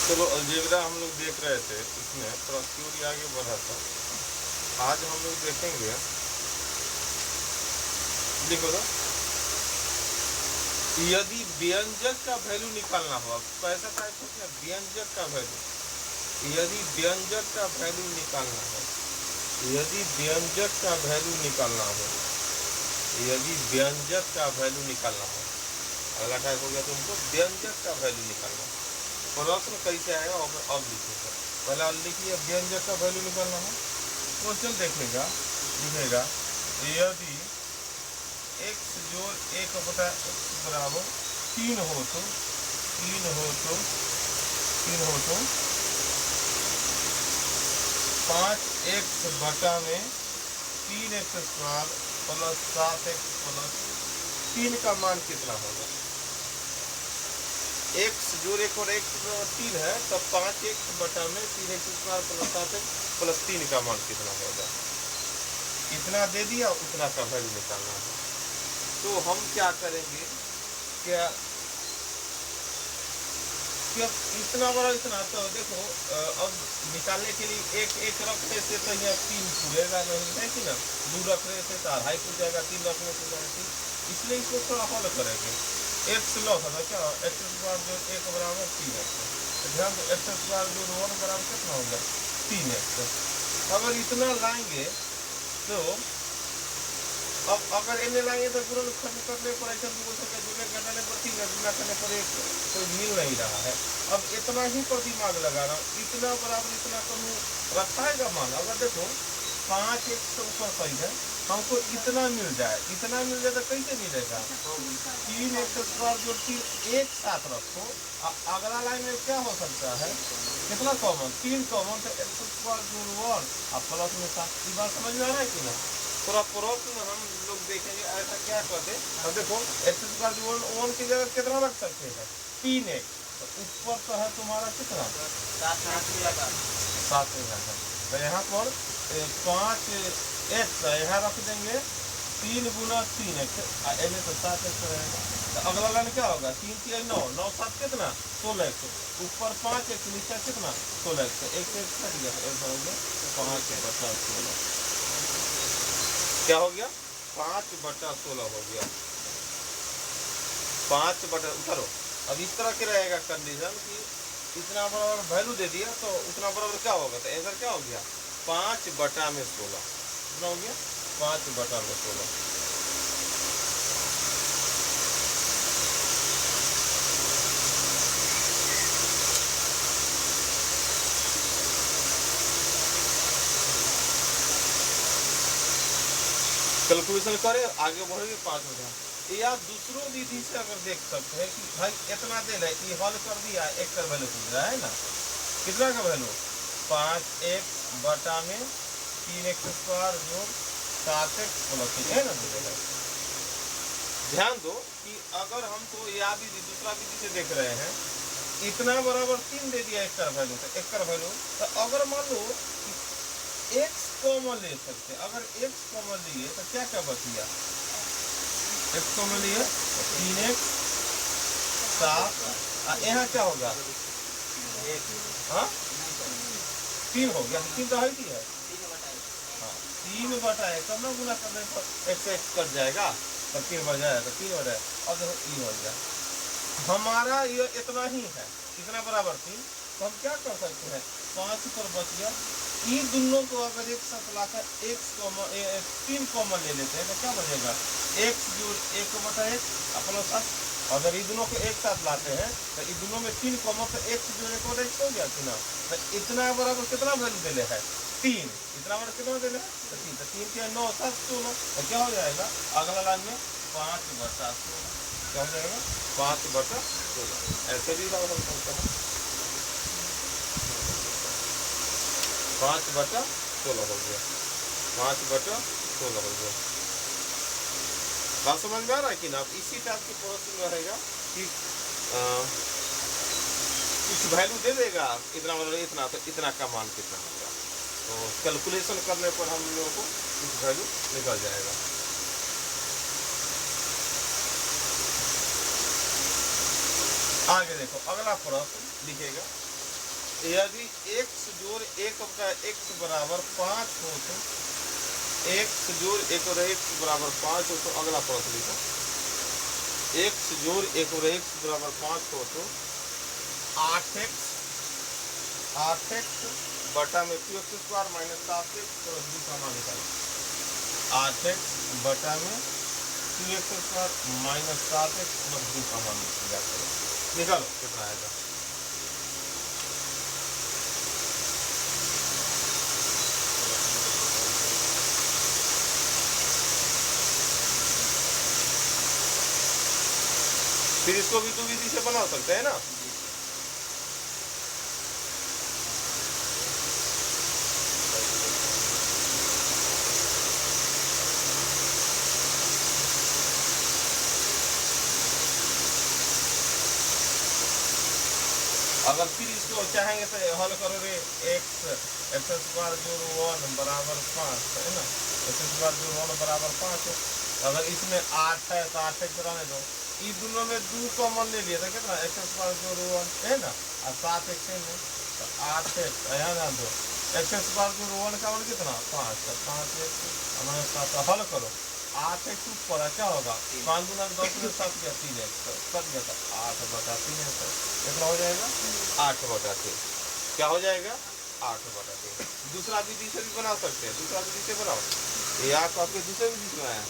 चलो अलजेब्रा हम लोग देख रहे थे, इसमें थोड़ा थ्योरी आगे बढ़ा था। आज हम लोग देखेंगे, देखो तो, यदि व्यंजक का वैल्यू निकालना हो, पैसा टाइप होता है व्यंजक का वैल्यू, यदि व्यंजक का वैल्यू निकालना हो, यदि व्यंजक का वैल्यू निकालना हो, यदि व्यंजक का वैल्यू निकालना हो, अगला टाइप हो गया तुमको व्यंजक का वैल्यू निकालना हो। प्रश्न कैसे आएगा अब लिखेगा, पहले लिखिए व्यंजक का वैल्यू निकालना हो। क्वेश्चन देखेगा, लिखेगा यदि x जोड़ 1/x बराबर 3 हो तो 5x बटा में 3x square plus 7x plus 3 का मान कितना होगा। x जोड़ 1 और 1 3 है, तब 5x बटा में 3x square plus 7x plus 3 का मान कितना होगा। इतना दे दिया, उतना का वैल्यू निकालना है। तो हम क्या करेंगे, क्या इतना बड़ा इतना, तो देखो अब निकालने के लिए एक रखने से तो यहाँ 3 पूरेगा नहीं है कि ना, 2 रखने से तो 2.5 पूर जाएगा, 3 रखने से 3, इसलिए इसको थोड़ा हल करेंगे। x लॉस होगा क्या, x स्क्वायर जोड़ 1 बराबर 3x, तो ध्यान दो x स्क्वायर जोड़ 1 बराबर कितना होगा 3x। अगर इतना लाएंगे तो अब अगर इन्हें लाएंगे तो गुणन खत्म करने पर ऐसा बोल सकते, जुड़ने घटाने पर 3 गुना करने पर 1 कोई मिल नहीं रहा है। अब इतना ही पर दिमाग लगा रहा हूँ, इतना बराबर इतना कम रखाएगा मान। अगर देखो 5x तो ऊपर सही है, हमको इतना मिल जाए, इतना मिल जाए तो कैसे मिलेगा, 3x स्क्वायर जोड़ 3 एक साथ रखो। अगला लाइन में क्या हो सकता है, कितना कॉमन, 3 कॉमन, तो x स्क्वायर जोड़ 1 और प्लस में 7। ये बात समझ में आ रहा है कि ना। थोड़ा प्रश्न हम लोग देखेंगे ऐसा क्या करते। अब देखो x स्क्वायर जोड़ 1 की जगह कितना रख सकते हैं 3x, तो ऊपर तो है तुम्हारा कितना 7 है, तो यहाँ पर 5x यहाँ रख देंगे, 3 गुना 3x एने तो 7x रहेगा। तो अगला लाइन क्या होगा, 3 3 9 9 7 कितना 16x, ऊपर 5x नीचे कितना 16x, एक से कट गया, एक हो गया 5/16। क्या हो गया 5/16 हो गया, 5/, उतारो। अब इस तरह के रहेगा कंडीशन कि इतना बराबर वैल्यू दे दिया तो उतना बराबर क्या होगा, तो आंसर क्या हो गया 5/16। कितना हो गया 5/16। कैलकुलेशन करें, आगे बढ़ेंगे 5 या दूसरों विधि से अगर देख सकते हैं कि भाई इतना दे रहा है, ये हल कर दिया, x का वैल्यू पूछ रहा है ना, कितना का वैल्यू 5x बटा में 3x स्क्वायर जोड़ 7x प्लस है ना। ध्यान दो कि अगर हमको या विधि दूसरा विधि से देख रहे हैं, इतना बराबर 3 दे दिया x का वैल्यू, तो x का वैल्यू, तो अगर मान लो x कॉमन ले सकते, अगर x कॉमन लिए तो क्या क्या बच गया, x कॉमन लिए 3x 7, यहाँ क्या होगा 3 हो गया, 3 तो है ही है, 3/1 तब ना गुना करने पर x कट जाएगा, तो 3 बढ़ जाएगा, तो 3 हो जाए। और देखो ये हो गया हमारा, ये इतना ही है, कितना बराबर 3, तो हम क्या कर सकते हैं 5 पर बच गया। इन दोनों को अगर एक साथ लाकर 3 कॉमन ले लेते हैं तो क्या बचेगा x जोड़ 1/x प्लस 7। अगर ये दोनों को एक साथ लाते हैं तो इन दोनों में 3 कॉमन, तो x जोड़ 1/x हो गया कि ना। तो इतना बराबर कितना वैल्यू देले है 3, इतना बराबर कितना देले है तो 3, तो 3 के 9 7 16, तो क्या हो जाएगा अगला लाइन में 5/16, क्या हो जाएगा 5/16। ऐसे भी हो सकता है 5/16 हो गया, 5/16 हो गया। बात समझ में आ रहा है कि ना। इसी टाइप के प्रश्न रहेगा कि कुछ वैल्यू दे देगा, इतना मतलब इतना, तो इतना का मान कितना होगा, तो कैलकुलेशन करने पर हम लोगों को कुछ वैल्यू निकल जाएगा। आगे देखो अगला प्रश्न लिखेगा यदि x जोड़ 1 का x बराबर 5 हो तो x जोड़ 1 और x बराबर 5 हो तो अगला प्रश्न लिखो। x जोड़ 1 और x बराबर 5 हो तो 8x बटा में 2x² माइनस 7x प्लस 2 का मान निकालो। 8x बटा में 2x² माइनस 7x प्लस 2 का मान निकालो कितना आएगा। फिर इसको भी 2 विधि से बना सकते हैं ना। अगर फिर इसको चाहेंगे तो हल करो रे x² जोड़ 1 बराबर 5 है ना, x² जोड़ 1 बराबर 5 है। अगर इसमें 8 है तो 8x रहने दो, ये दोनों में 2 कॉमन ले लिया था कितना x² जोड़ 1 है ना, और 7x है ना, तो 8x यहाँ ना दो x² जोड़ 1 का मान कितना 5, तो 5x हमारे 7 हल करो। 8x ऊपर क्या होगा 5 गुना 10 में 7 गया 3x कट गया था 8 बटा 3 है। कितना हो जाएगा 8 बटा 3। क्या हो जाएगा 8 बटा 3। दूसरा विधि से भी बना सकते हैं, दूसरा विधि से बनाओ। ये आपको आपके दूसरे विधि से बनाया है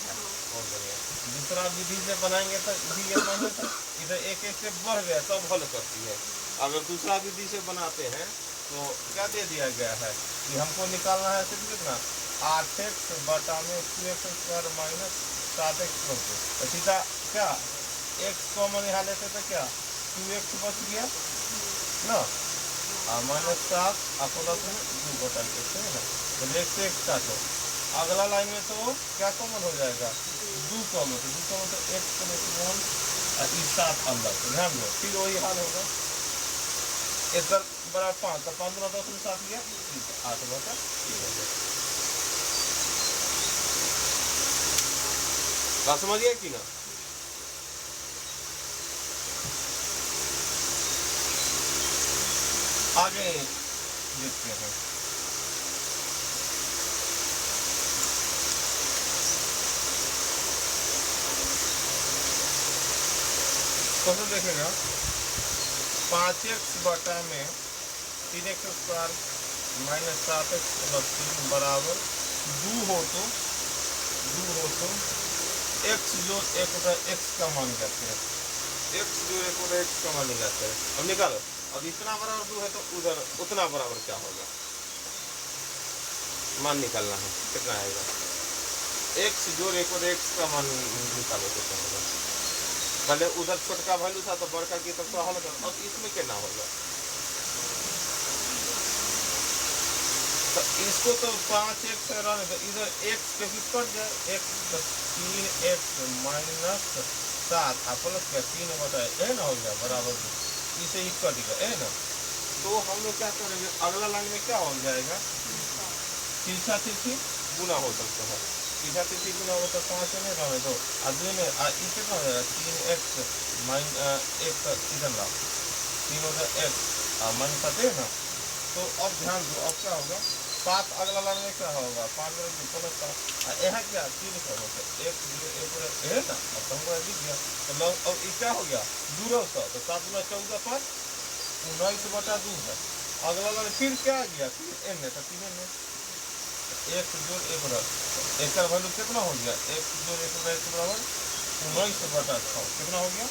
बहुत बढ़िया। दूसरा विधि से बनाएंगे तो इधर एक स्टेप बढ़ गया तब हल करती है। अगर दूसरा विधि से बनाते हैं तो क्या दे दिया गया है कि हमको निकालना है सिर्फ कितना 8x बटा में 2x² माइनस 7x प्लस 2। तो सीधा क्या x कॉमन यहाँ लेते तो क्या 2x बच गया ना, और माइनस 7 और प्लस में 2 बटा x है ना, तो x से x काटो। अगला लाइन में तो क्या कॉमन हो जाएगा 2 कॉमन, तो 2 कॉमन तो x प्लस 1 और 7 अंदर। तो ध्यान दो फिर वही हाल होगा इधर बराबर 5, तो 5 गुना 10 में 7 गया 8 बटा 3। बात समझिए कि ना। आगे देखते हैं। तो देखेगा 5x बटा में 3x² माइनस 7x प्लस 3 बराबर 2 हो तो x जोड़ 1 बटा x का मान निकालते हैं। x जोड़ 1 बटा x का मान निकालते हैं। अब निकालो। अब इतना बराबर 2 है तो उधर उतना बराबर क्या होगा मान निकालना है। कितना आएगा x जोड़ 1 बटा x का मान निकालो कितना होगा। पहले उधर छोटका वैल्यू था तो बड़का की तरफ हल करो। अब इसमें कितना होगा तो इसको तो 5x रहने दो, इधर x के कट जाए x 3x माइनस 7 प्लस का 3 बटा है ना, हो गया बराबर 2। इसे ही कट गया है ना। तो हम लोग क्या करेंगे अगला लाइन में क्या हो जाएगा तीसरा तिथि गुना हो सकता है। तीसरा तिथि गुना हो तो 5 नहीं रहने दो, और 2 में इसे क्या हो जाएगा 3x माइनस 1 इधर लाओ 3 होगा x माइनस 7 है ना। तो अब ध्यान दो अब क्या होगा 7 अगला लाइन में क्या होगा 5 प्लस 7 यहाँ क्या 3 का होगा 1 है ना। अब तो हमको दिख गया तो अब ये क्या हो गया 2 तो 7 गुना 14 5 19 बटा 2 है। अगला लाइन फिर क्या आ गया 3n है तो 3n है 1 जोड़ 1 बराबर एक का वैल्यू कितना हो गया 1 जोड़ 1 बटा 1 बराबर 19 बटा 6 कितना हो गया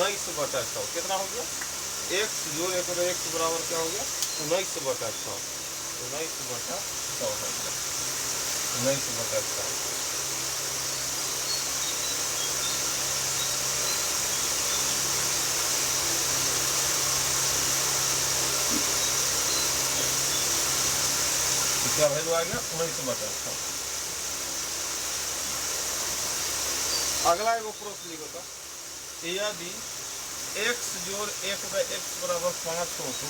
19 बटा 6 कितना हो गया x जोड़ 1 बटा x बराबर क्या हो गया 19 बटा 6 19 बटा 6 हो गया 19 बटा 6। क्या वैल्यू आ गया 19 बटा 6। अगला एगो प्रश्न लिखो तो यदि x जोड़ 1 बटा x बराबर 5 हो तो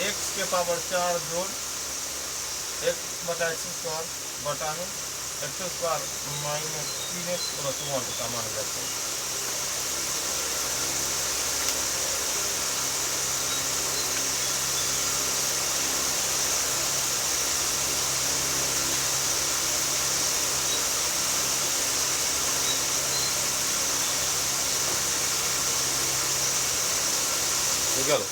x के पावर 4 जोड़ x बटा x² बटा में x² माइनस 3x प्लस 1 का मान लेते हैं। चलो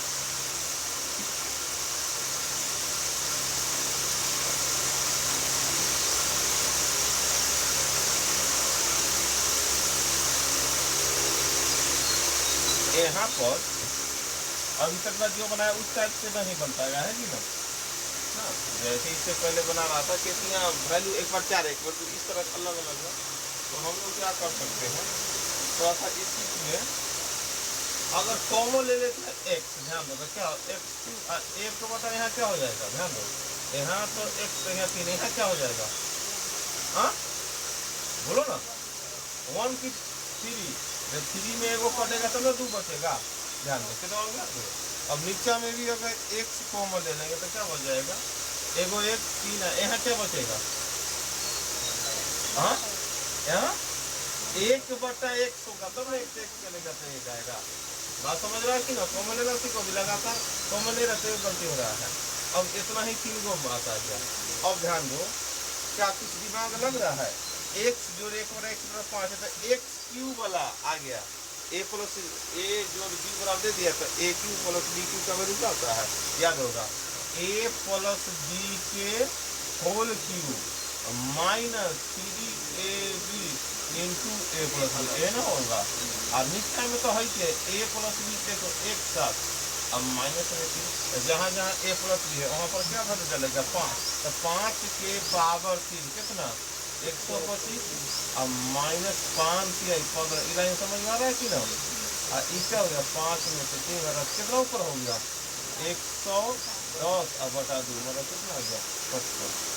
यहाँ पर अभी तक का जो बनाया उस टाइप से नहीं बन पाएगा, है कि ना। हाँ, जैसे इससे पहले बना रहा था कि यहाँ वैल्यू 1/4 1/2 इस तरह अलग अलग है, तो हम लोग क्या कर सकते हैं, थोड़ा सा इस चीज में अगर कॉमन ले लेते हैं x, ध्यान दो क्या x एक तो बता यहाँ क्या हो जाएगा, ध्यान दो यहाँ तो x तो यहाँ 3, यहाँ क्या हो जाएगा, हाँ बोलो ना, 1 की 3, 3 में एगो कटेगा तब ना 2 बचेगा, ध्यान दो कितना हो गया। अब नीचा में भी अगर x कॉमन ले लेंगे तो क्या हो जाएगा, एगो 1 3 है, यहाँ क्या बचेगा, हाँ यहाँ 1/x होगा तब ना x चलेगा तो एक आएगा। बात समझ रहा है कि ना, कॉमन लेना सीखो भी, लगातार कॉमन ले रहते हुए गलती हो रहा है। अब इतना ही 3 गो बात आ गया। अब ध्यान दो क्या कुछ दिमाग लग रहा है, x जोड़ 1/x/5 है तो x³ वाला आ गया, a प्लस a जोड़ b बराबर दे दिया तो a³ प्लस b³ का वैल्यू क्या होता है, याद होगा a प्लस b के whole cube minus 3ab into a plus b, ना होगा। और नीचे में तो है कि a प्लस b देखो एक साथ, अब माइनस में जहाँ जहाँ a प्लस b है वहाँ पर क्या वैल्यू चलेगा 5, तो 5 के पावर 3 कितना 125, अब माइनस 5 की 15, ये लाइन समझ में आ रहा है कि ना। और ये क्या हो गया 5 में से 3 कितना ऊपर हो गया 110 अब बटा 2 मतलब कितना हो गया 55।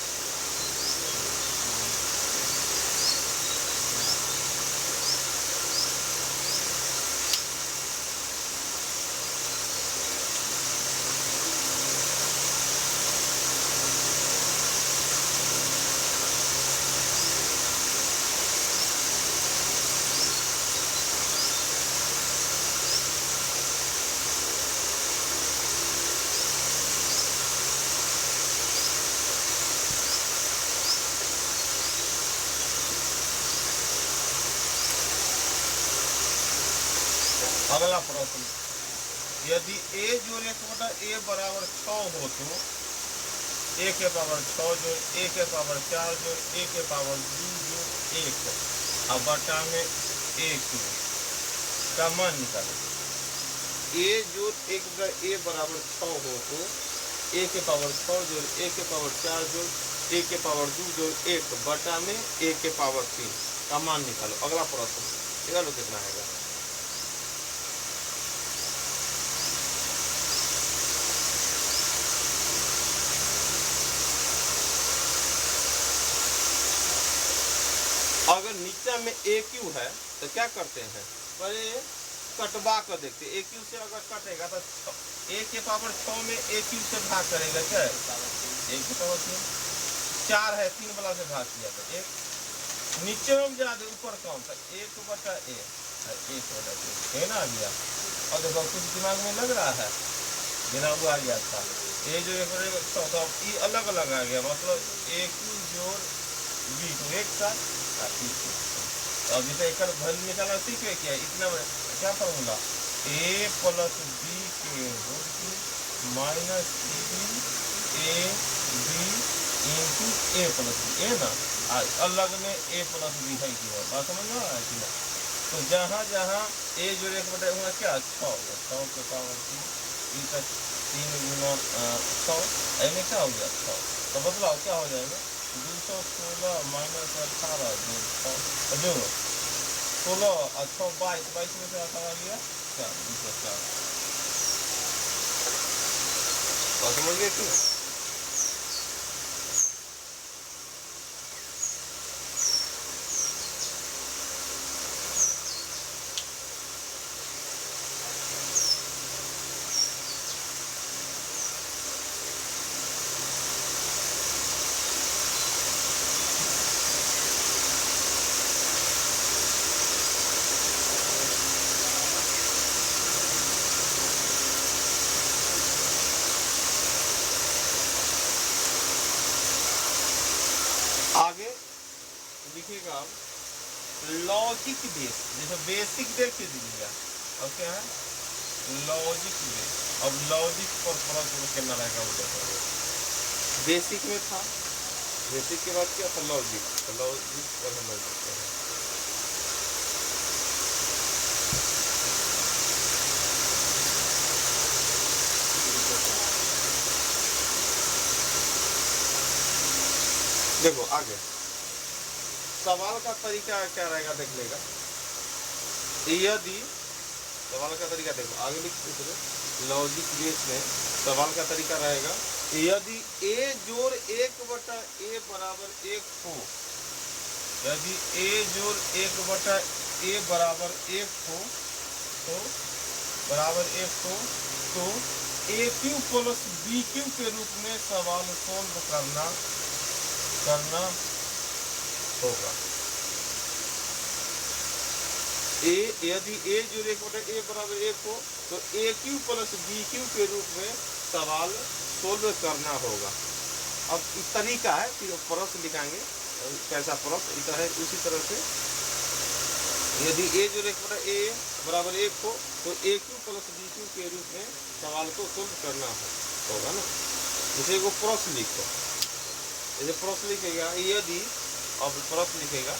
अगला प्रश्न, यदि a जोड़ 1/a बराबर 6 हो तो a के पावर 6 जोड़ a के पावर 4 जोड़ a के पावर 2 जोड़ 1 अब बटा में a³ का मान निकालें। a जोड़ 1/a बराबर 6 हो तो a के पावर 6 जोड़ a के पावर 4 जोड़ a के पावर 2 जोड़ 1 बटा में a के पावर 3 का मान निकालो। अगला प्रश्न निकालो कितना आएगा। अगर नीचा में a³ है तो क्या करते हैं, पहले कटवा कर देखते, a³ से अगर कटेगा तो a के पावर 6 में a³ से भाग करेगा, क्या है a के पावर 3, 4 है 3 वाला से भाग किया तो 1, नीचे में ज्यादा ऊपर कम था 1/a 1/a है ना आ गया। और देखो कुछ दिमाग में लग रहा है बिना वो आ गया था a जो 1/6 था, ये अलग अलग आ गया, मतलब a³ जोड़ b को एक साथ। अब जैसे एक वैल्यू निकालना सीखे क्या, इतना क्या फॉर्मूला a प्लस b के whole cube minus 3ab into a plus b, ना अलग में a प्लस b है कि बात समझ में आ रहा है कि ना। तो जहाँ जहाँ a जोड़ 1/a क्या 6 के पावर 3 तक 3 गुना 100 में क्या हो गया 6, तो बदलाव क्या हो जाएगा 216 माइनस 18 जो 16 और 6 22 में से 18 गया क्या 204। समझ गए क्यों। आगे लिखिएगा लॉजिक बेस, जैसे बेसिक बेस दीजिएगा, अब क्या है लॉजिक बेस। अब लॉजिक पर फर्क करना रहेगा वो देखो। बेसिक में था, बेसिक के बाद क्या था लॉजिक, तो लॉजिक पर हम देखते हैं। देखो आगे सवाल का तरीका क्या रहेगा देख लेगा। यदि सवाल का तरीका देखो आगे लिख लॉजिक बेस में सवाल का तरीका रहेगा, यदि a जोड़ 1/a बराबर 1 हो, यदि a जोड़ 1/a बराबर 1 हो तो बराबर 1 हो तो AQ प्लस BQ के रूप में सवाल सोल्व करना होगा। यदि a जोड़ 1/a बराबर 1 हो तो AQ प्लस BQ के रूप में सवाल सोल्व करना होगा। अब इस तरीका है, फिर प्रश्न लिखाएंगे कैसा प्रश्न इतना है। उसी तरह से यदि a जोड़ 1/a बराबर 1 हो तो AQ प्लस BQ के रूप में सवाल को सोल्व करना होगा ना। जैसे वो प्रश्न लिखो, जैसे प्रश्न लिखेगा यदि, अब प्रश्न लिखेगा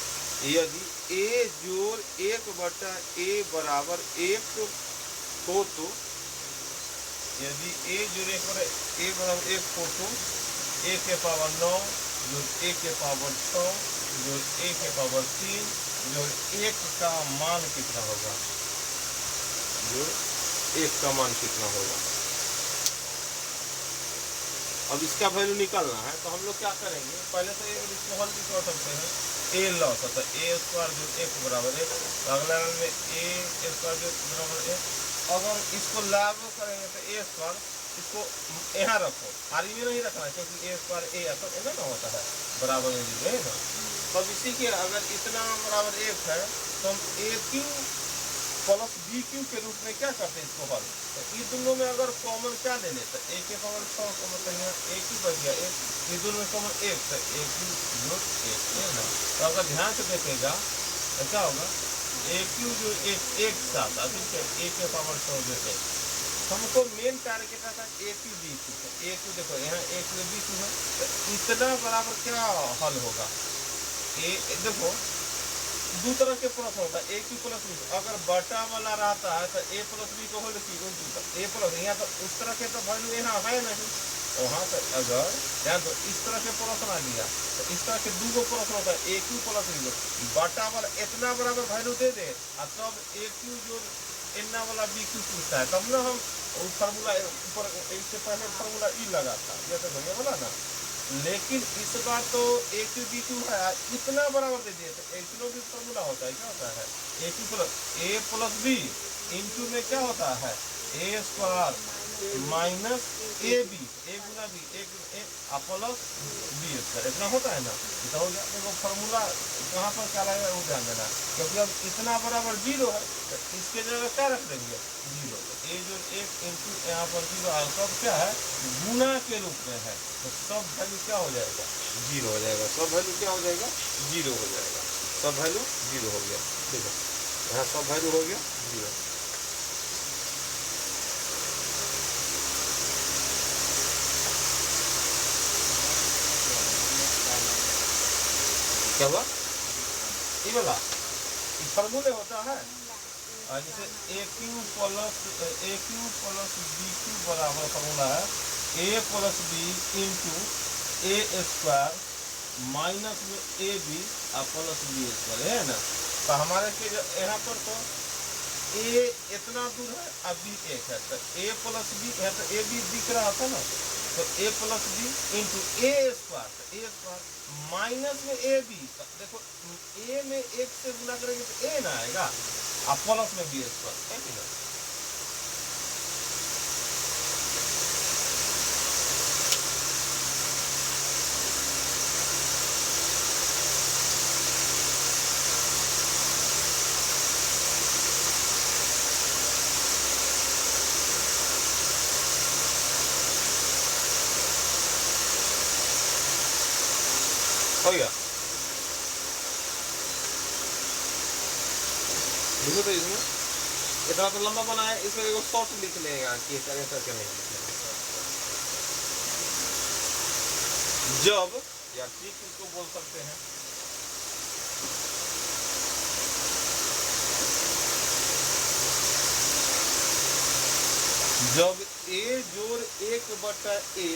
यदि a जोड़ 1/a बराबर 1 हो तो, यदि a जोड़ 1/a बराबर 1 हो तो a के पावर 9 जोड़ a के पावर 6 जोड़ a के पावर 3 जोड़ 1 का मान कितना होगा, जोड़ 1 का मान कितना होगा। अब इसका वैल्यू निकालना है तो हम लोग क्या करेंगे, पहले तो इसको हल भी कर सकते हैं। a लॉस होता है a स्क्वायर जो 1 बराबर 1, अगला में a स्क्वायर जो बराबर 1। अगर इसको लागू करेंगे तो a स्क्वायर, इसको यहाँ रखो, आर में नहीं रखना है क्योंकि a स्क्वायर a तो ऐसा ना होता है बराबर में जो है ना। तब इसी के अगर इतना बराबर 1 है तो हम AQ प्लस BQ के रूप में क्या करते हैं इसको हल। तो ये दोनों में अगर कॉमन क्या ले लेते हैं, a के पावर 6 को मतलब यहाँ AQ बच गया 1, ये दोनों में कॉमन 1 तो AQ जोड़ 1 है ना। तो अगर ध्यान से देखेगा तो क्या होगा, AQ जो एक साथ ठीक है, a के पावर 6 जो 1। हमको मेन टारगेट आता है AQ BQ। तो AQ देखो यहाँ AQ BQ है तो इतना बराबर क्या हल होगा। देखो दो तरह के प्लस होता है AQ प्लस B। अगर बटा वाला रहता है तो a प्लस b को होल की a प्लस, यहाँ तो उस तरह के तो वैल्यू यहाँ है नहीं, वहाँ तो अगर ध्यान दो इस तरह के प्रश्न आ गया तो इस तरह के दो प्रश्न होता है AQ प्लस b, बटा वाला इतना बराबर वैल्यू दे दे और तब AQ जो इतना वाला BQ पूछता है, तब ना हम फार्मूला ऊपर इससे पहले फार्मूला ई लगाता जैसे भैया बोला ना। लेकिन इस बार तो AQ BQ है इतना बराबर दे दिए तो इतना भी फॉर्मूला होता है, क्या होता है AQ plus a plus b into में क्या होता है a square minus AB, a Guna b plus b square, इतना होता है ना। इतना हो गया। देखो फॉर्मूला कहाँ पर क्या लगेगा वो ध्यान देना, क्योंकि अब इतना बराबर 0 है तो इसके जगह क्या रख देंगे 0। a जो 1 इंटू यहाँ पर 0 है, सब क्या है गुना के रूप में है तो सब वैल्यू क्या हो जाएगा 0 हो जाएगा। सब वैल्यू क्या हो जाएगा 0 हो जाएगा। सब वैल्यू 0 हो गया। देखो यहाँ सब वैल्यू हो गया 0। क्या हुआ ये वाला फॉर्मूले होता है जैसे AQ प्लस BQ बराबर फॉर्मूला है a plus b into a square minus में AB प्लस b स्क्वायर है ना। तो हमारे के यहाँ पर तो a इतना दूर है अब b 1 है तो a प्लस b है तो AB दिख रहा था ना, तो a plus b into a square, तो a स्क्वायर माइनस में AB, देखो a में 1 से गुना करेंगे तो a ना आएगा और प्लस में b स्क्वायर है कि ना। हो गया देखो तो इसमें इतना तो लंबा बना है, इसमें एगो शॉर्ट लिख लेगा कि आंसर क्या नहीं लिखेगा। जब या ट्रिक इसको बोल सकते हैं, जब a जोड़ 1/a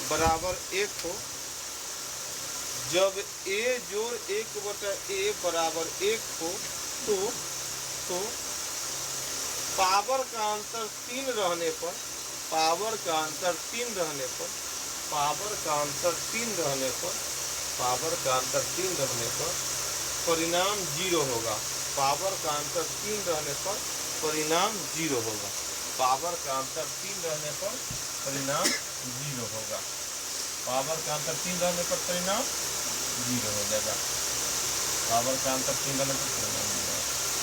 बराबर 1 हो, जब a जोड़ 1/a बराबर 1 हो तो पावर का अंतर 3 रहने पर, पावर का अंतर 3 रहने पर, पावर का अंतर 3 रहने पर, पावर का अंतर 3 रहने पर परिणाम 0 होगा। पावर का अंतर 3 रहने पर परिणाम 0 होगा। पावर का अंतर 3 रहने पर परिणाम 0 होगा। पावर का अंतर 3 रहने पर परिणाम 0 हो जाएगा। पावर का अंतर 3 रहने पर परिणाम 0 होगा।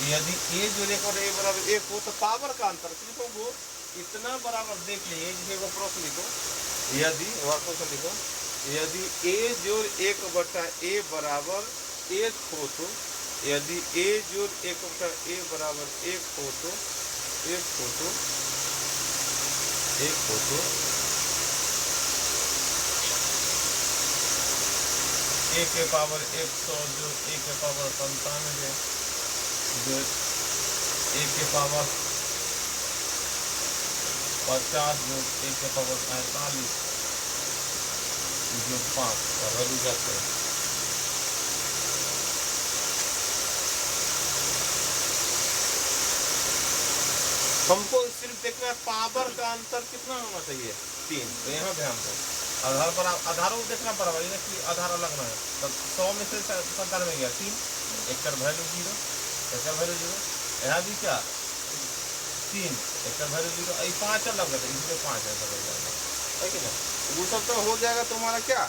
यदि a जोड़ 1 और a बराबर 1 हो तो पावर का अंतर लिखो वो इतना बराबर, देख लीजिए जिसे प्रश्न लिखो, यदि क्वेश्चन लिखो, यदि a जोड़ 1/a बराबर 1 हो तो, यदि a जोड़ 1/a बराबर 1 हो तो, 1 हो तो, 1 हो तो a के पावर 100 जो a के पावर 97 जो a के पावर 50 जो a के पावर 45 जो 5 रह जाते हैं। हमको सिर्फ देखना है पावर का अंतर कितना होना चाहिए, 3। तो यहाँ ध्यान दो, आधार पर आधारों को देखना बराबर, ये कि आधार अलग ना है। तब 100 में से 97 गया 3, एक का वैल्यू 0, एक का वैल्यू 0, यहाँ भी क्या 3, एक का वैल्यू 0, 5 अलग है इसलिए 5 ऐसा हो जाएगा, है कि ना। वो सब तो हो जाएगा तुम्हारा क्या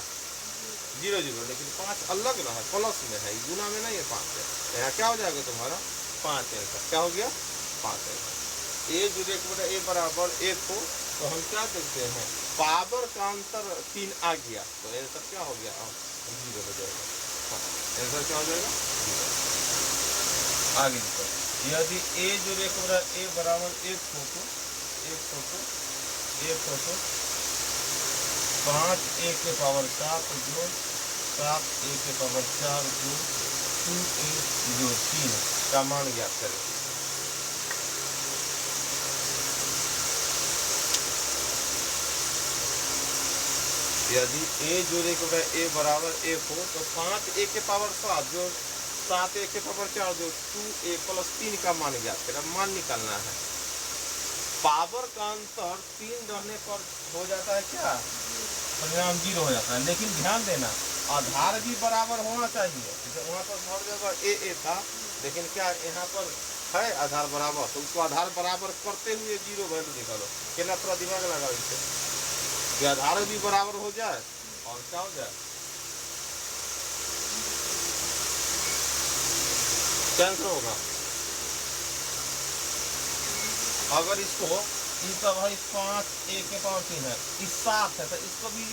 0 0, लेकिन 5 अलग ना है, प्लस में है, गुना में नहीं है 5 है। यहाँ क्या हो जाएगा तुम्हारा 5 आंसर, क्या हो गया 5 आंसर। a जोड़ 1/a बराबर 1 हो तो हम क्या देखते हैं, पावर का अंतर 3 आ गया तो आंसर क्या हो गया 0 हो जाएगा। आंसर क्या हो जाएगा 0। आगे देखो, यदि a जोड़ 1/a बराबर 1 हो तो 1 हो तो 5a के पावर 7 जो 7a के पावर 4 जो 2a जो 3 का मान ज्ञात करें। यदि a जोड़ 1/a बराबर 1 हो तो 5a के पावर 7 जो 7a के पावर 4 जो 2a + 3 का मान ज्ञात करें। मान निकालना है। पावर का अंतर 3 रहने पर हो जाता है क्या, परिणाम 0 हो जाता है। लेकिन ध्यान देना आधार भी बराबर होना चाहिए। जैसे वहाँ पर हर जगह a था, लेकिन क्या यहाँ पर है आधार बराबर, तो उसको आधार बराबर करते हुए 0 वैल्यू निकालो। केला थोड़ा दिमाग लगा इसे, आधार भी बराबर हो जाए और क्या हो जाए कैंसिल होगा। अगर इसको इसका भाई 5a के पावर 3 है, इस 7 है तो इसको भी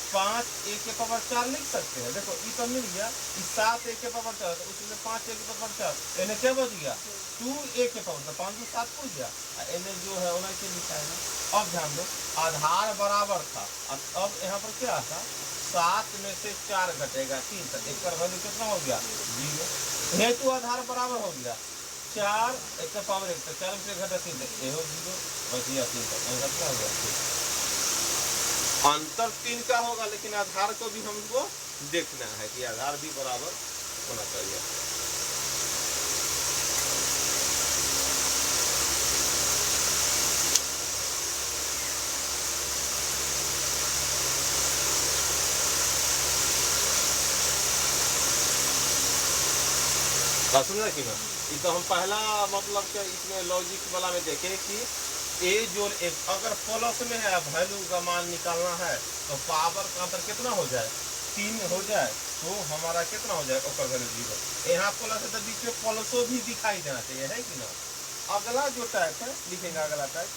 5a के पावर 4 लिख सकते हैं। देखो ये तो मिल गया, इस 7a के पावर 4 तो उसमें 5a के पावर 4 इन्हें क्या बच गया 2a के पावर, तो 5 7 हो गया। इन्हें जो है उन्हें क्या लिखा है। अब ध्यान दो आधार बराबर था, अब यहाँ पर क्या था 7 में से 4 घटेगा 3, तो एक का वैल्यू कितना हो गया 0। हेतु आधार बराबर हो गया 4 1 का पावर 1 तो 4 में से घटा 3 तो ये हो 0 बच गया 3 का आंसर क्या हो गया। अंतर 3 का होगा, लेकिन आधार को भी हमको देखना है कि आधार भी बराबर होना चाहिए। समझा कि ना, ये तो हम पहला मतलब के इसमें लॉजिक वाला में देखे कि a जोड़ 1 अगर प्लस में है, वैल्यू का मान निकालना है तो पावर का अंतर कितना हो जाए 3 हो जाए तो हमारा कितना हो जाए ओकर वैल्यू 0। यहाँ प्लस है तो बीच में प्लसो भी दिखाई देना चाहिए, है कि ना। अगला जो टाइप है लिखेंगे, अगला टाइप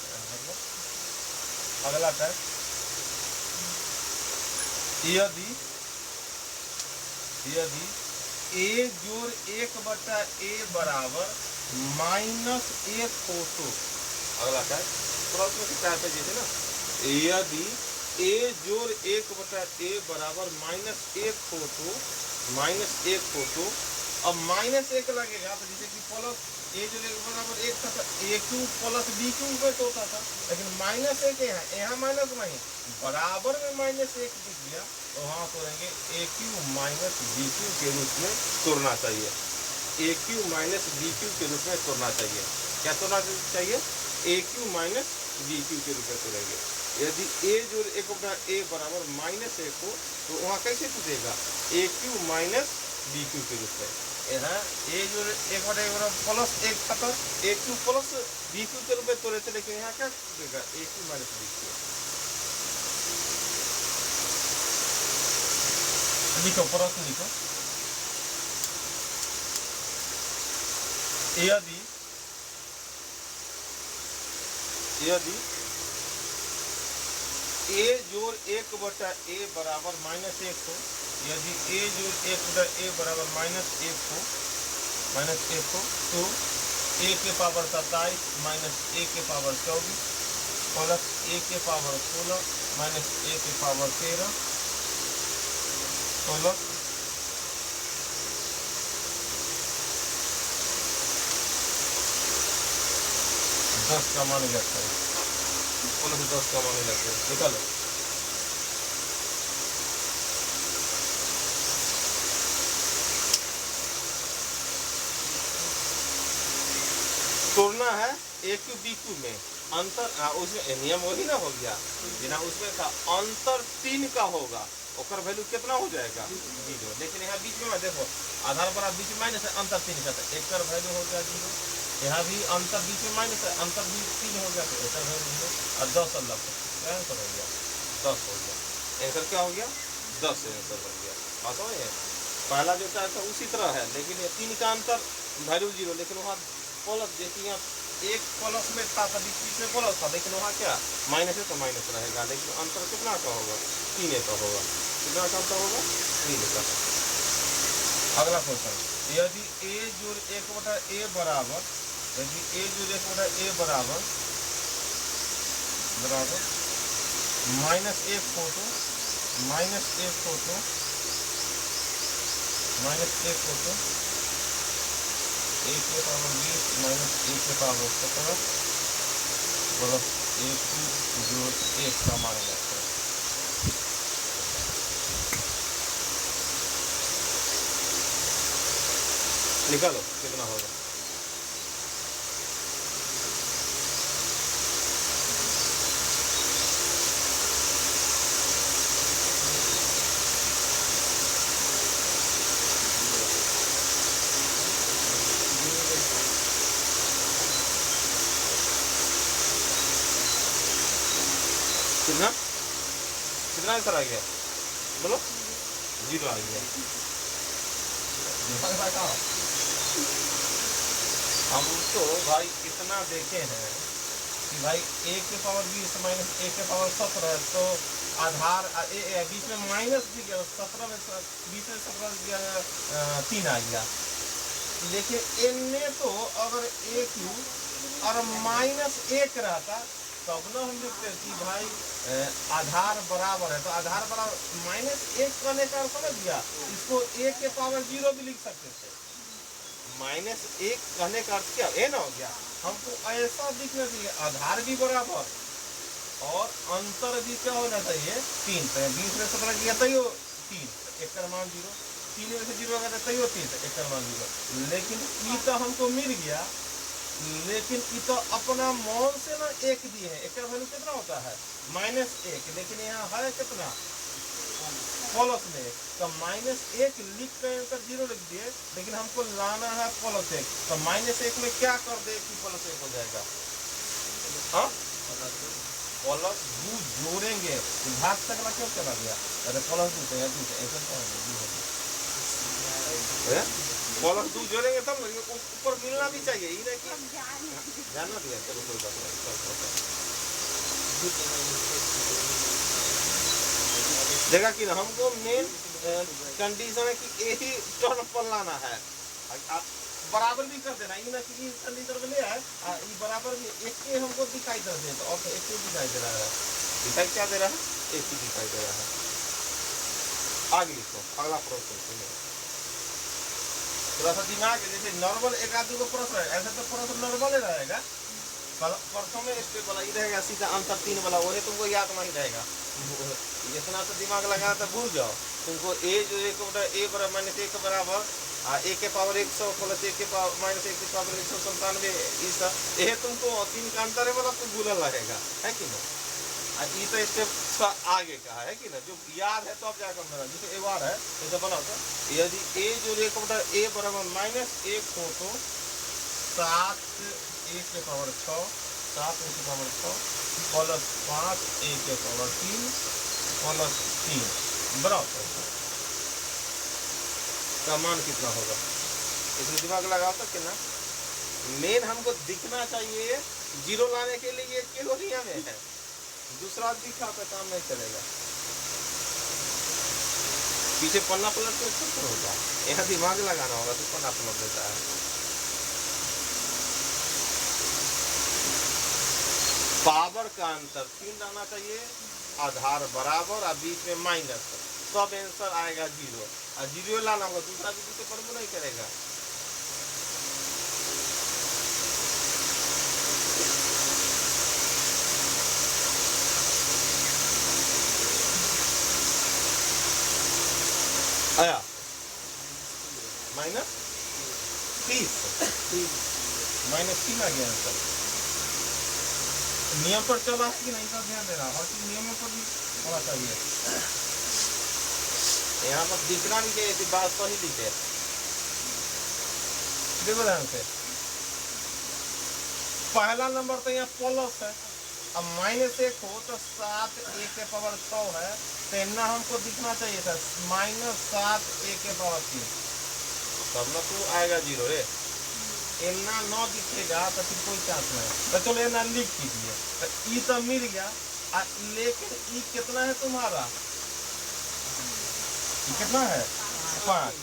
यदि a जोड़ 1/a बराबर माइनस एक हो तो, अगला क्या है, प्रश्न की टाइप है जैसे ना, यदि a जोड़ 1/a बराबर माइनस एक हो तो, माइनस एक हो तो, अब माइनस एक लगेगा तो जैसे कि प्लस a जोड़ 1 बराबर एक था, a Q plus b Q में तो होता था, लेकिन माइनस एक है, यहाँ माइनस नहीं, बराबर में माइनस एक दिख गया तो वहाँ तोड़ेंगे a Q minus b Q के रूप में तोड़ना चाहिए, ए क्यू माइनस बी क्यू के रूप में तोड़ना चाहिए। क्या तोड़ना चाहिए? ए क्यू माइनस बी क्यू के रूप में तोड़ेंगे। यदि ए जोड़ 1/a बराबर माइनस एक हो तो वहाँ कैसे टूटेगा? ए क्यू माइनस बी क्यू के रूप में। यहाँ ए जोड़ 1/a बराबर प्लस एक था तो ए क्यू प्लस बी क्यू के रूप में तोड़े थे, लेकिन यहाँ क्या टूटेगा? ए क्यू माइनस बी क्यू। लिखो, प्रश्न लिखो। यदि a जोड़ 1/a बराबर माइनस एक हो, यदि a जोड़ 1/a बराबर माइनस एक हो तो a के पावर 27 माइनस a के पावर 24 प्लस a के पावर 16 माइनस a के पावर 13 प्लस 10 का मान लगता है, प्लस 10 का मान लगता है, निकालो। तोड़ना है ए क्यू बी क्यू में अंतर, उसमें नियम वही ना हो गया बिना उसमें का अंतर 3 का होगा, ओकर वैल्यू कितना हो जाएगा? 0। लेकिन यहाँ बीच में देखो आधार पर बीच में माइनस है, अंतर 3 का, तो एक वैल्यू हो गया 0। यहाँ भी अंतर बीच में माइनस है, अंतर भी 3 हो गया, तो एक वैल्यू 0 और 10 अलग क्या आंसर हो गया? 10 हो गया। आंसर क्या हो गया? 10 आंसर हो गया। बात समझ है? पहला जो था उसी तरह है, लेकिन ये 3 का अंतर वैल्यू 0, लेकिन वहाँ प्लस, जैसे यहाँ एक प्लस में था तो बीच में प्लस था, लेकिन वहाँ क्या माइनस है तो माइनस रहेगा, लेकिन अंतर कितना का होगा? 3 का होगा। कितना का अंतर होगा? 3 का। अगला क्वेश्चन, यदि a जोड़ 1/a बराबर, यदि a जोड़ 1/a बराबर माइनस एक हो तो, माइनस एक हो तो a के पावर 20 माइनस a के पावर 17 प्लस a क्यूब जोड़ 1 का मान लगता है। निकालो कितना होगा? कितना आंसर आ गया? बोलो। 0 आ गया। हम तो भाई इतना देखे हैं कि भाई a के पावर 20 माइनस a के पावर 17, तो आधार बीच में माइनस भी गया, 17 में 20 में 17 गया, 3 आ गया, लेकिन इनमें तो अगर a क्यू और माइनस 1 रहता तब ना हम लिखते कि भाई आधार बराबर है, तो आधार बराबर माइनस 1 करने का समझ गया, इसको a के पावर 0 भी लिख सकते थे। माइनस 1 कहने का अर्थ क्या है ना हो गया, हमको ऐसा दिखना चाहिए आधार भी बराबर और अंतर भी क्या होना चाहिए? 3। तो 20 में 17 किया तैयो 3, एक का मान 0, 3 में से 0 का तैयो 3, एक का मान 0। लेकिन ये तो हमको मिल गया, लेकिन ये तो अपना मान से ना 1 दिए है, एक का वैल्यू कितना होता है? -1, लेकिन यहाँ है कितना? प्लस में, तो -1 लिख कर आंसर 0 लिख दिए, लेकिन हमको लाना है +1, तो -1 में क्या कर दे कि +1 हो जाएगा? हाँ, +2 जोड़ेंगे, भाग तक ना क्यों चला गया? अरे +2 से ऐसा क्या है? +2 जोड़ेंगे तब ऊपर मिलना भी चाहिए, ये नहीं कि जानना दिया। चलो कोई बात नहीं, देखा कि हमको मेन कंडीशन है कि यही टर्म पर लाना है। बराबर भी कर देना, ये ना कि कंडीशन में ले आए ये बराबर में एक के हमको दिखाई दे रहे हैं, तो अब एक ही दिखाई दे रहा है, दिखाई क्या दे रहा है, एक ही दिखाई दे रहा है। आगे लिखो अगला प्रश्न, थोड़ा सा दिमाग है, जैसे नॉर्मल एक आदमी को प्रश्न है, ऐसे तो प्रश्न नॉर्मल ही रहेगा, प्रश्नों में स्टेप वाला ये रहेगा, सीधा आंसर 3 वाला, वही तुमको याद नहीं रहेगा, इतना तो दिमाग लगा तो भूल जाओ। तुमको ए जो एक ए बराबर माइनस 1 के बराबर ए के पावर 100 प्लस ए के पावर माइनस 1 के पावर 197 ये तुमको 3 का अंतर है वाला तो भूल रहेगा, है कि ना। ये तो स्टेप आगे का है कि ना, जो याद है तो आप जाकर बना, जैसे ए बार है जैसे बना था, यदि ए जो ए बराबर माइनस 1 हो तो 7 ए के पावर 6 7 ए के पावर 6 प्लस 5 ए के पावर 3 प्लस 3 बराबर का मान कितना होगा, इसमें दिमाग लगा सकते ना। मेन हमको दिखना चाहिए, जीरो लाने के लिए ये किलोरिया में है, दूसरा दिखा तो काम नहीं चलेगा। पीछे पन्ना पलट के सब होगा, यहाँ दिमाग लगाना होगा तो पन्ना पलट देता है। पावर का अंतर 3 लाना चाहिए, आधार बराबर और बीच में माइनस, सब आंसर आएगा 0, और 0 लाना होगा, दूसरा भी पीछे पर नहीं करेगा। आया माइनस 30 माइनस 3 आ गया आंसर। नियम पर चला है कि नहीं का ध्यान देना, और नियम पर भी होना चाहिए। यहाँ पर दिखना नहीं चाहिए, बात सही लिखे, देखो ध्यान से। पहला नंबर तो यहाँ प्लस है, अब माइनस 1 हो तो 7 ए के पावर 6 है, तो इतना हमको दिखना चाहिए था माइनस 7 ए के पावर 3, तब ना तो आएगा 0 रे। इतना न दिखेगा तो फिर कोई चांस नहीं, तो चलो इतना लिख कीजिए, तो ई तो मिल गया, लेकिन ई कितना है तुम्हारा, कितना है 5,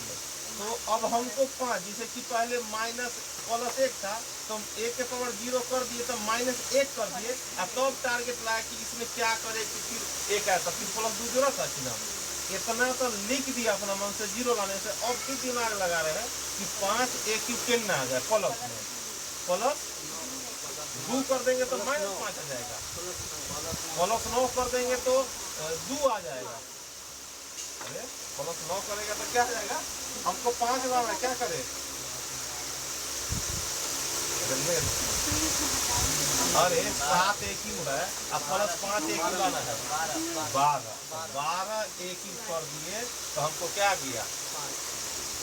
तो अब हमको 5, जैसे कि पहले माइनस प्लस 1 था तो हम 1 के पावर 0 कर दिए, तो माइनस 1 कर दिए, और तब टारगेट लाया कि इसमें क्या करे कि फिर 1 आया, तो फिर प्लस 2 जोड़ा था कि ना, इतना तो लिख दिया अपना मन से 0 लाने से। अब भी दिमाग लगा रहे हैं कि 5 ए क्यूब कितना आ जाए, प्लस में प्लस 2 कर देंगे तो माइनस 5 आ जाएगा, प्लस 9 कर देंगे तो 2 आ जाएगा, अरे प्लस 9 करेगा तो क्या आ जाएगा, हमको 5 लाना है, क्या करे, अरे 7 ए क्यूब है, अब प्लस 5 ए क्यूब लाना है 12 ए क्यूब कर दिए, तो हमको क्या किया,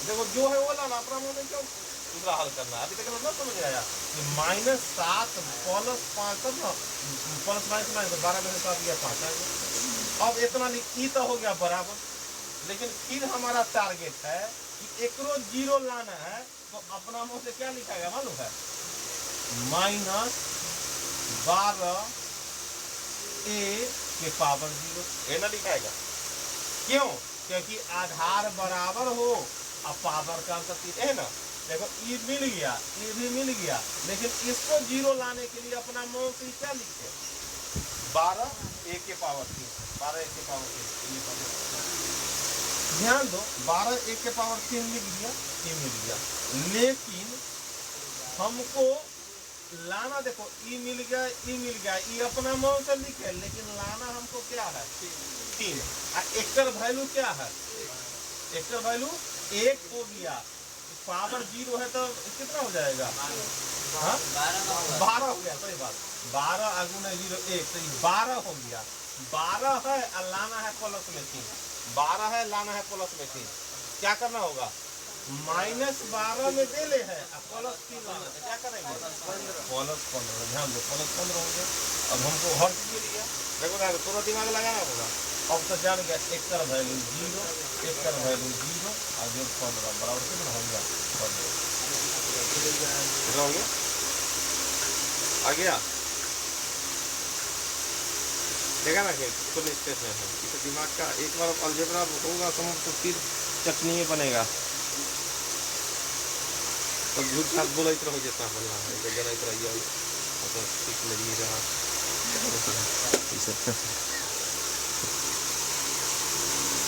देखो जो है वो लाना, अपना मुंह में क्यों दूसरा हल करना है। अभी तक ना समझ आया कि माइनस 7 प्लस 5 तब ना, प्लस माइनस 12 में 7 गया 5 आ गया। अब इतना ई तो हो गया बराबर, लेकिन फिर हमारा टारगेट है कि एकरो 0 लाना है, तो अपना मुंह से क्या लिखा गया मालूम है, माइनस 12 ए के पावर 0, ये ना लिखाएगा, क्यों, क्योंकि आधार बराबर हो अब पावर का अंतर है ना। देखो ये मिल गया, ये भी मिल गया, लेकिन इसको 0 लाने के लिए अपना मुंह से क्या लिखे, 12 ए के पावर 3, 12 ए के पावर 3, ध्यान दो 12 ए के पावर 3 लिख दिया, ये मिल गया, लेकिन हमको लाना, देखो ई मिल गया, ई मिल गया, ई अपना मन से लिखे, लेकिन लाना हमको क्या है 3, एक्टर वैल्यू क्या है, एक्टर वैल्यू 1 हो गया, पावर 0 है तो कितना हो जाएगा, हाँ 12 हो गया, सही बात, 12 अगुना 0 1, तो 12 हो गया, 12 है और लाना है प्लस में 3, 12 है लाना है प्लस में 3, क्या करना होगा, माइनस 12 में दे ले है और प्लस 3 लाना है, क्या करेंगे प्लस 15, ध्यान दो प्लस 15 हो गया। अब हमको हर चीज लिया, देखो थोड़ा दिमाग लगाना होगा, अब तो जान गया एक का वैल्यू 0, एक का वैल्यू 0 और जो 15 बराबर कितना हो गया 15 हो गया, आ गया, देखा ना कि फुल स्पेस में है, इसे दिमाग का एक बार अलजेब्रा होगा समझ तो फिर चटनी बनेगा। तब झूठ साथ बोलते रहो जितना बोलना है तो जनत रहिए ठीक नहीं रहा